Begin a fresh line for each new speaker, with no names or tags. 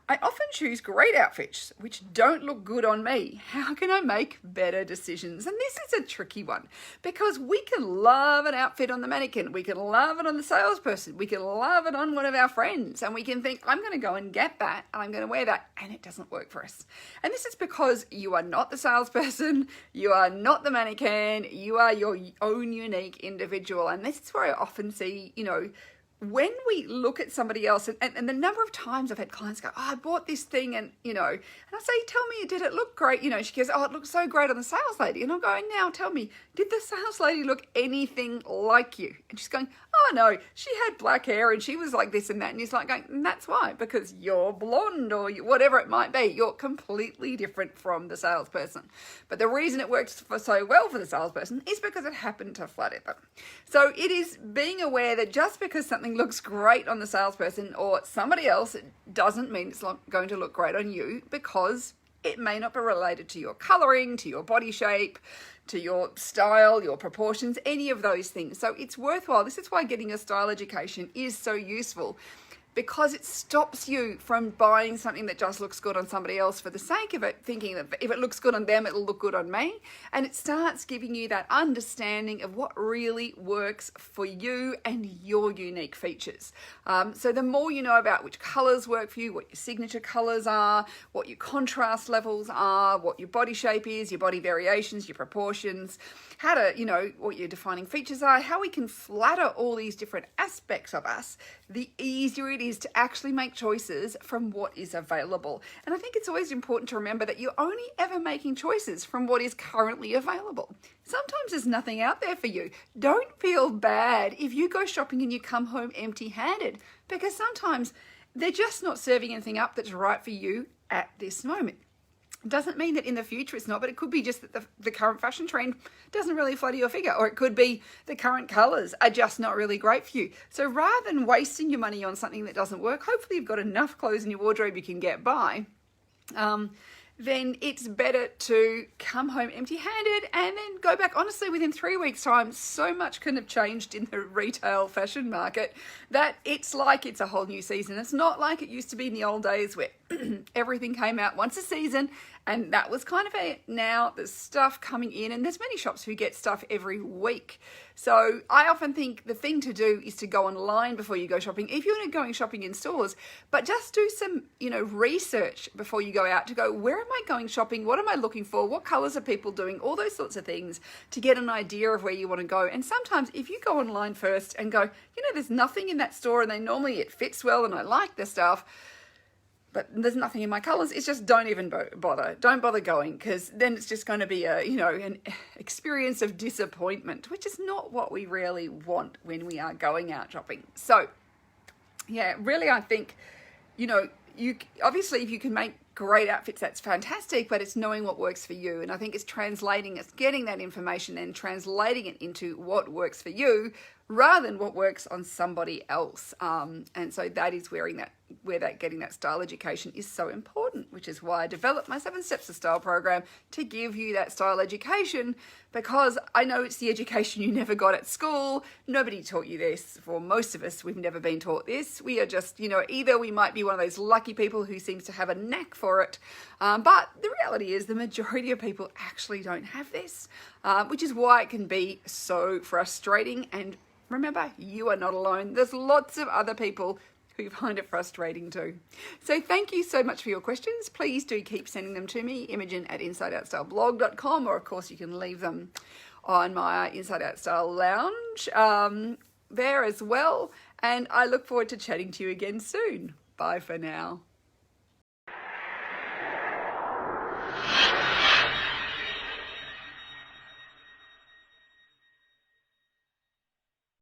I often choose great outfits which don't look good on me. How can I make better decisions? And this is a tricky one because we can love an outfit on the mannequin, we can love it on the salesperson, we can love it on one of our friends, and we can think, I'm going to go and get that and I'm going to wear that, and it doesn't work for us. And this is because you are not the salesperson, you are not the mannequin, you are your own unique individual. And this is where I often see, when we look at somebody else, and the number of times I've had clients go, I bought this thing, and I say, tell me, did it look great? She goes, it looks so great on the sales lady. And I'm going, now tell me, did the sales lady look anything like you? And she's going, oh no, she had black hair and she was like this and that. And he's like going, and that's why, because you're blonde or whatever it might be. You're completely different from the salesperson. But the reason it works so well for the salesperson is because it happened to flatter them. So it is being aware that just because something looks great on the salesperson or somebody else, it doesn't mean it's not going to look great on you, because it may not be related to your coloring, to your body shape, to your style, your proportions, any of those things. So it's worthwhile. This is why getting a style education is so useful, because it stops you from buying something that just looks good on somebody else for the sake of it, thinking that if it looks good on them, it'll look good on me. And it starts giving you that understanding of what really works for you and your unique features. So the more you know about which colors work for you, what your signature colors are, what your contrast levels are, what your body shape is, your body variations, your proportions, how to, what your defining features are, how we can flatter all these different aspects of us, the easier it is to actually make choices from what is available. And I think it's always important to remember that you're only ever making choices from what is currently available. Sometimes there's nothing out there for you. Don't feel bad if you go shopping and you come home empty-handed, because sometimes they're just not serving anything up that's right for you at this moment. It doesn't mean that in the future it's not, but it could be just that the current fashion trend doesn't really flatter your figure, or it could be the current colours are just not really great for you. So rather than wasting your money on something that doesn't work, hopefully you've got enough clothes in your wardrobe you can get by, then it's better to come home empty-handed and then go back. Honestly, within 3 weeks' time, so much can have changed in the retail fashion market that it's like it's a whole new season. It's not like it used to be in the old days where everything came out once a season, and that was kind of it. Now there's stuff coming in, and there's many shops who get stuff every week. So I often think the thing to do is to go online before you go shopping, if you're not going shopping in stores, but just do some, research before you go out to go, where am I going shopping? What am I looking for? What colors are people doing? All those sorts of things to get an idea of where you want to go. And sometimes if you go online first and go, there's nothing in that store, and it fits well and I like the stuff, but there's nothing in my colors, it's just don't even bother. Don't bother going, because then it's just going to be an experience of disappointment, which is not what we really want when we are going out shopping. So yeah, really, I think, you obviously, if you can make great outfits, that's fantastic, but it's knowing what works for you. And I think it's getting that information and translating it into what works for you rather than what works on somebody else. And so that is getting that style education is so important, which is why I developed my 7 Steps to Style program, to give you that style education, because I know it's the education you never got at school. Nobody taught you this. For most of us, we've never been taught this. We are just, either we might be one of those lucky people who seems to have a knack for it, but the reality is the majority of people actually don't have this, which is why it can be so frustrating. And remember, you are not alone. There's lots of other people who find it frustrating too. So thank you so much for your questions. Please do keep sending them to me, Imogen at InsideOutStyleBlog.com, or of course you can leave them on my Inside Out Style Lounge there as well. And I look forward to chatting to you again soon. Bye for now.